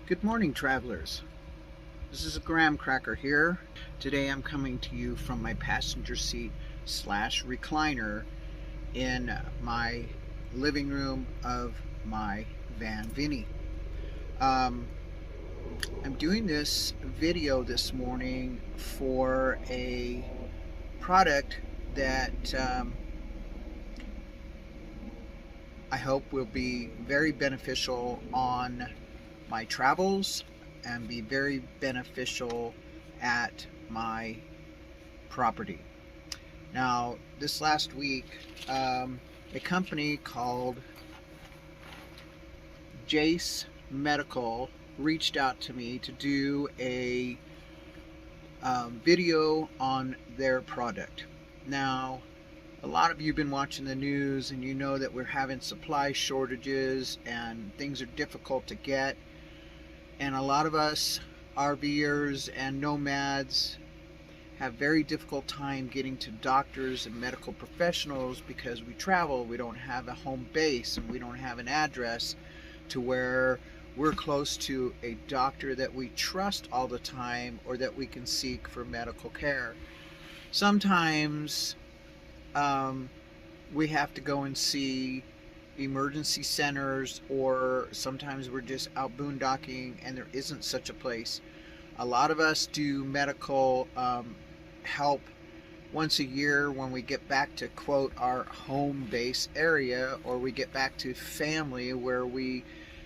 Good morning, travelers. This is a graham cracker here. Today I'm coming to you from my passenger seat slash recliner in my living room of my van VINNY. I'm doing this video this morning for a product that I hope will be very beneficial on my travels and be very beneficial at my property. Now, this last week, a company called Jase Medical reached out to me to do a video on their product. Now, a lot of you have been watching the news and you know that we're having supply shortages and things are difficult to get. And a lot of us RVers and nomads have very difficult time getting to doctors and medical professionals because we travel, we don't have a home base, and we don't have an address to where we're close to a doctor that we trust all the time or that we can seek for medical care. Sometimes we have to go and see emergency centers, or sometimes we're just out boondocking and there isn't such a place. A lot of us do medical help once a year when we get back to, quote, our home base area, or we get back to family where we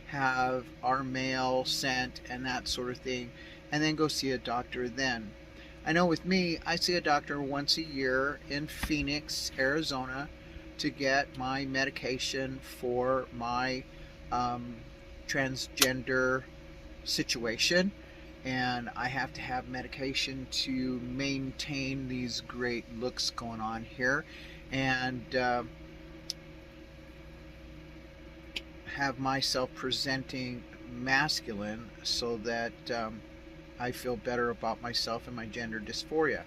have our mail sent and that sort of thing, and then go see a doctor then. I know with me, I see a doctor once a year in Phoenix, Arizona, to get my medication for my transgender situation, and I have to have medication to maintain these great looks going on here, and have myself presenting masculine so that I feel better about myself and my gender dysphoria.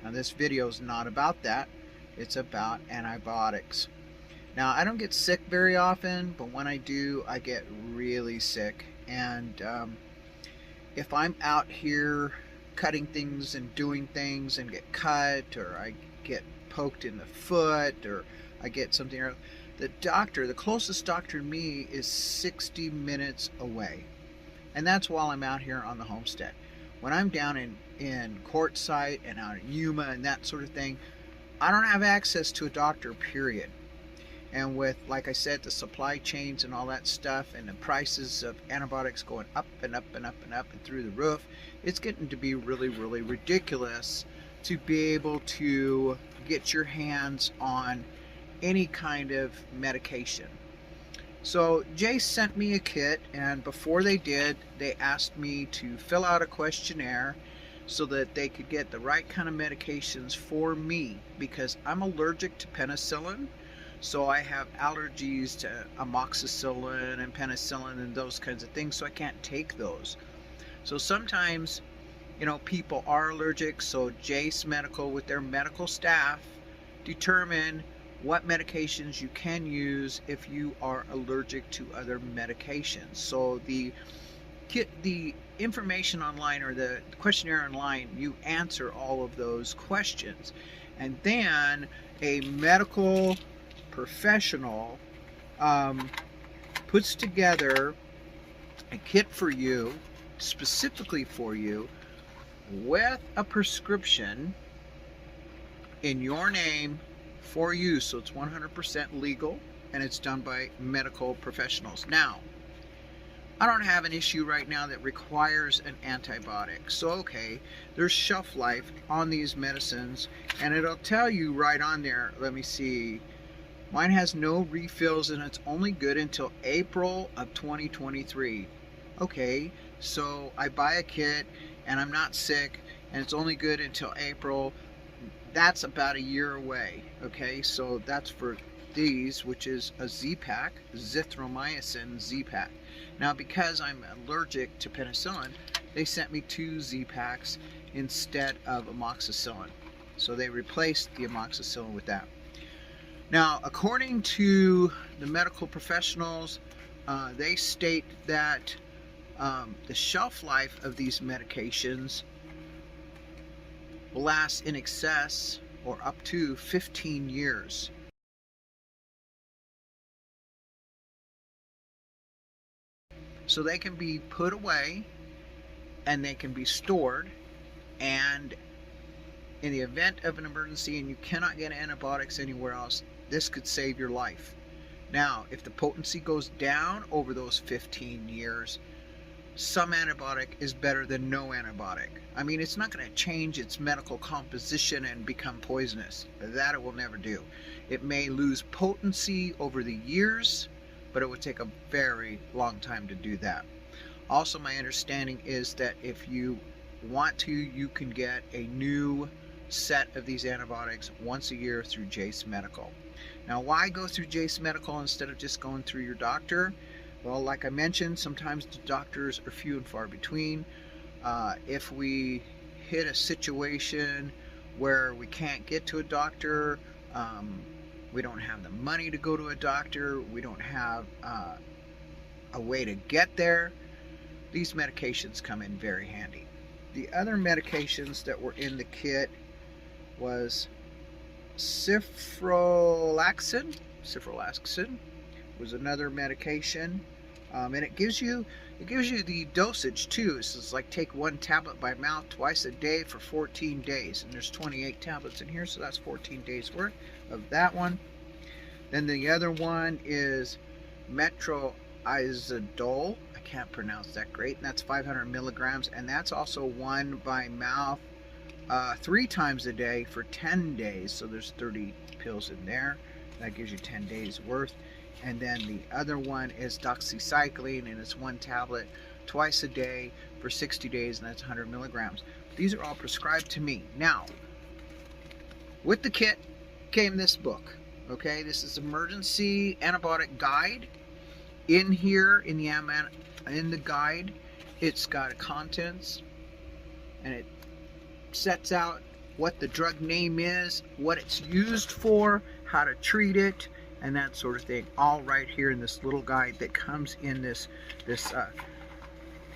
Now, this video is not about that. It's about antibiotics. Now, I don't get sick very often, but when I do, I get really sick. And if I'm out here cutting things and doing things and get cut, or I get poked in the foot, or I get something, the closest doctor to me is 60 minutes away. And that's while I'm out here on the homestead. When I'm down in Quartzsite and out in Yuma and that sort of thing, I don't have access to a doctor, period. And with, like I said, the supply chains and all that stuff, and the prices of antibiotics going up and up and up and up and through the roof, it's getting to be really, really ridiculous to be able to get your hands on any kind of medication. So Jase sent me a kit, and before they did, they asked me to fill out a questionnaire so that they could get the right kind of medications for me, because I'm allergic to penicillin. So I have allergies to amoxicillin and penicillin and those kinds of things, so I can't take those. So sometimes, people are allergic, so Jase Medical with their medical staff determine what medications you can use if you are allergic to other medications. So the information online, or the questionnaire online, you answer all of those questions, and then a medical professional puts together a kit for you, specifically for you, with a prescription in your name for you. So it's 100% legal, and it's done by medical professionals. Now, I don't have an issue right now that requires an antibiotic. So, okay, there's shelf life on these medicines, and it'll tell you right on there, let me see, mine has no refills, and it's only good until April of 2023. Okay, so I buy a kit, and I'm not sick, and it's only good until April. That's about a year away. Okay, so that's for these, which is a Z-Pack, zithromycin Z-Pack. Now, because I'm allergic to penicillin, they sent me 2 Z-Packs instead of amoxicillin. So they replaced the amoxicillin with that. Now, according to the medical professionals, they state that The shelf life of these medications will last in excess or up to 15 years. So they can be put away and they can be stored, and in the event of an emergency and you cannot get antibiotics anywhere else, this could save your life. Now, if the potency goes down over those 15 years, some antibiotic is better than no antibiotic. I mean, it's not going to change its medical composition and become poisonous. That it will never do. It may lose potency over the years, but it would take a very long time to do that. Also, my understanding is that if you want to, you can get a new set of these antibiotics once a year through Jase Medical. Now, why go through Jase Medical instead of just going through your doctor? Well, like I mentioned, sometimes the doctors are few and far between. If we hit a situation where we can't get to a doctor, we don't have the money to go to a doctor, we don't have a way to get there, these medications come in very handy. The other medications that were in the kit was ciprofloxacin. Ciprofloxacin was another medication, and it gives you the dosage too. It's like take 1 tablet by mouth twice a day for 14 days, and there's 28 tablets in here, so that's 14 days worth of that one. Then the other one is metronidazole. I can't pronounce that great, and that's 500 milligrams, and that's also one by mouth 3 times a day for 10 days, so there's 30 pills in there. That gives you 10 days worth. And then the other one is doxycycline, and it's 1 tablet twice a day for 60 days, and that's 100 milligrams. These are all prescribed to me. Now, with the kit came this book. Okay, this is Emergency Antibiotic Guide. In here, in the guide, it's got contents, and it sets out what the drug name is, what it's used for, how to treat it, and that sort of thing, all right here in this little guide that comes in this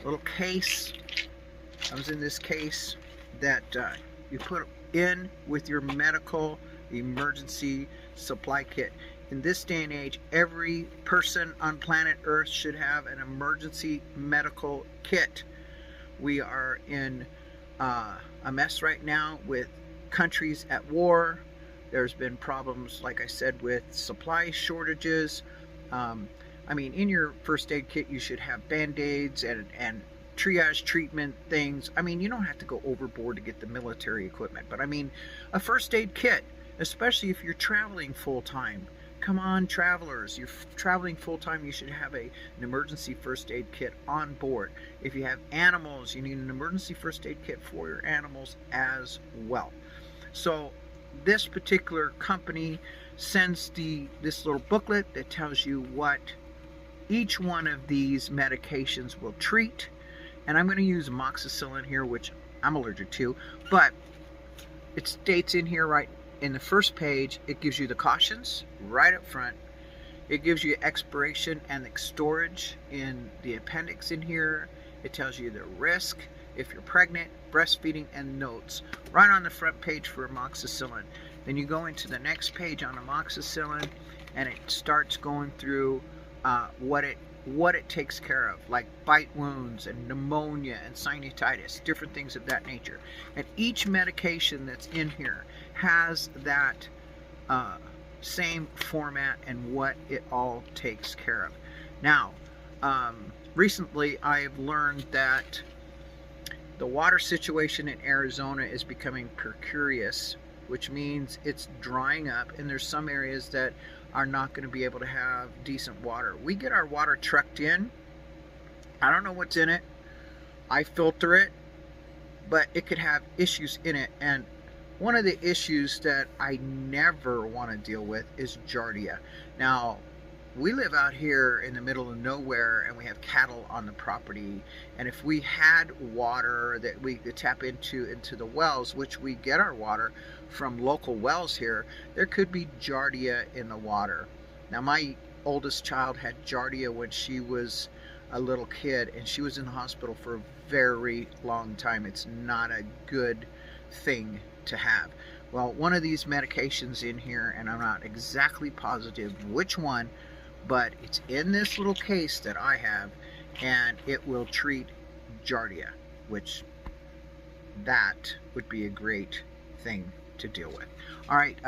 little case. Comes in this case that you put in with your medical emergency supply kit. In this day and age, every person on planet Earth should have an emergency medical kit. We are in a mess right now with countries at war. There's been problems, like I said, with supply shortages. I mean, in your first aid kit, you should have Band-Aids and triage treatment things. I mean, you don't have to go overboard to get the military equipment, but I mean, a first aid kit, especially if you're traveling full-time. Come on, travelers, you're traveling full-time, you should have an emergency first aid kit on board. If you have animals, you need an emergency first aid kit for your animals as well. So this particular company sends this little booklet that tells you what each one of these medications will treat. And I'm going to use amoxicillin here, which I'm allergic to, but it states in here right in the first page, it gives you the cautions right up front. It gives you expiration and storage in the appendix in here. It tells you the risk if you're pregnant, breastfeeding, and notes right on the front page for amoxicillin. Then you go into the next page on amoxicillin, and it starts going through what it takes care of, like bite wounds and pneumonia and sinusitis, different things of that nature. And each medication that's in here has that same format and what it all takes care of. Now, recently I've learned that the water situation in Arizona is becoming precarious, which means it's drying up, and there's some areas that are not going to be able to have decent water. We get our water trucked in. I don't know what's in it. I filter it, but it could have issues in it. And one of the issues that I never want to deal with is Giardia. Now, we live out here in the middle of nowhere, and we have cattle on the property, and if we had water that we could tap into the wells, which we get our water from local wells here, there could be Giardia in the water. Now, my oldest child had Giardia when she was a little kid, and she was in the hospital for a very long time. It's not a good thing to have. Well, one of these medications in here, and I'm not exactly positive which one, but it's in this little case that I have, and it will treat Giardia, which that would be a great thing to deal with. All right,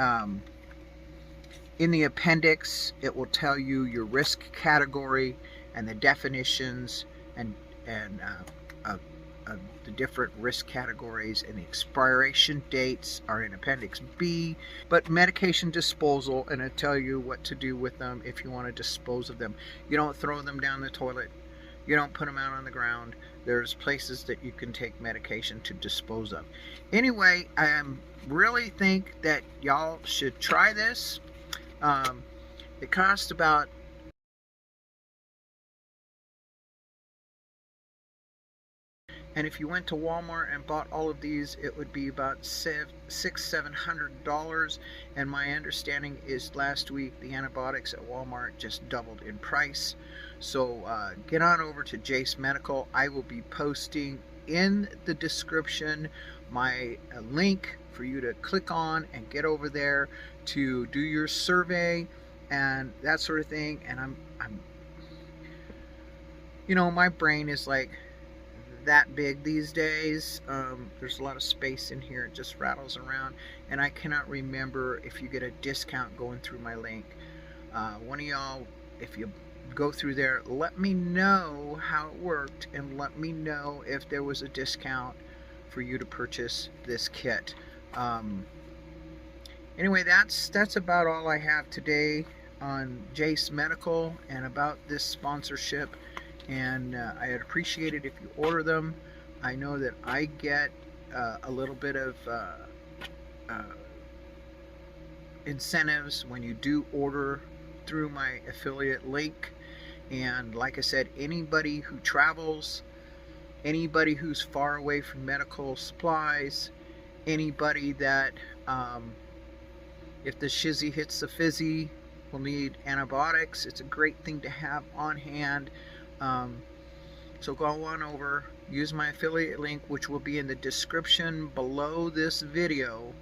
in the appendix, it will tell you your risk category and the definitions and of the different risk categories, and the expiration dates are in Appendix B. But medication disposal, and it'll tell you what to do with them if you want to dispose of them. You don't throw them down the toilet. You don't put them out on the ground. There's places that you can take medication to dispose of. Anyway, I really think that y'all should try this. It costs about and if you went to Walmart and bought all of these, it would be about $700. And my understanding is last week the antibiotics at Walmart just doubled in price. So get on over to Jase Medical. I will be posting in the description my link for you to click on and get over there to do your survey and that sort of thing. And I'm you know, my brain is like that big these days. There's a lot of space in here. It just rattles around, and I cannot remember if you get a discount going through my link. One of y'all, if you go through there, let me know how it worked, and let me know if there was a discount for you to purchase this kit. Anyway, that's about all I have today on Jase Medical and about this sponsorship. And I'd appreciate it if you order them. I know that I get a little bit of incentives when you do order through my affiliate link. And like I said, anybody who travels, anybody who's far away from medical supplies, anybody that if the shizzy hits the fizzy will need antibiotics, it's a great thing to have on hand. So go on over, use my affiliate link, which will be in the description below this video,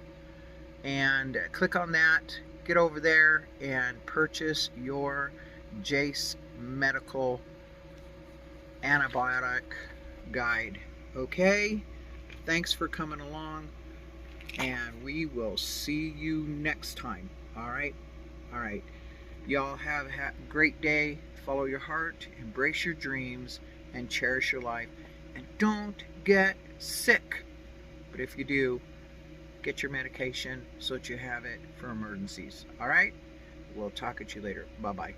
and click on that, get over there and purchase your Jase Medical antibiotic guide. Okay, thanks for coming along, and we will see you next time. All right, y'all have a great day. Follow your heart, embrace your dreams, and cherish your life. And don't get sick. But if you do, get your medication so that you have it for emergencies. All right? We'll talk at you later. Bye-bye.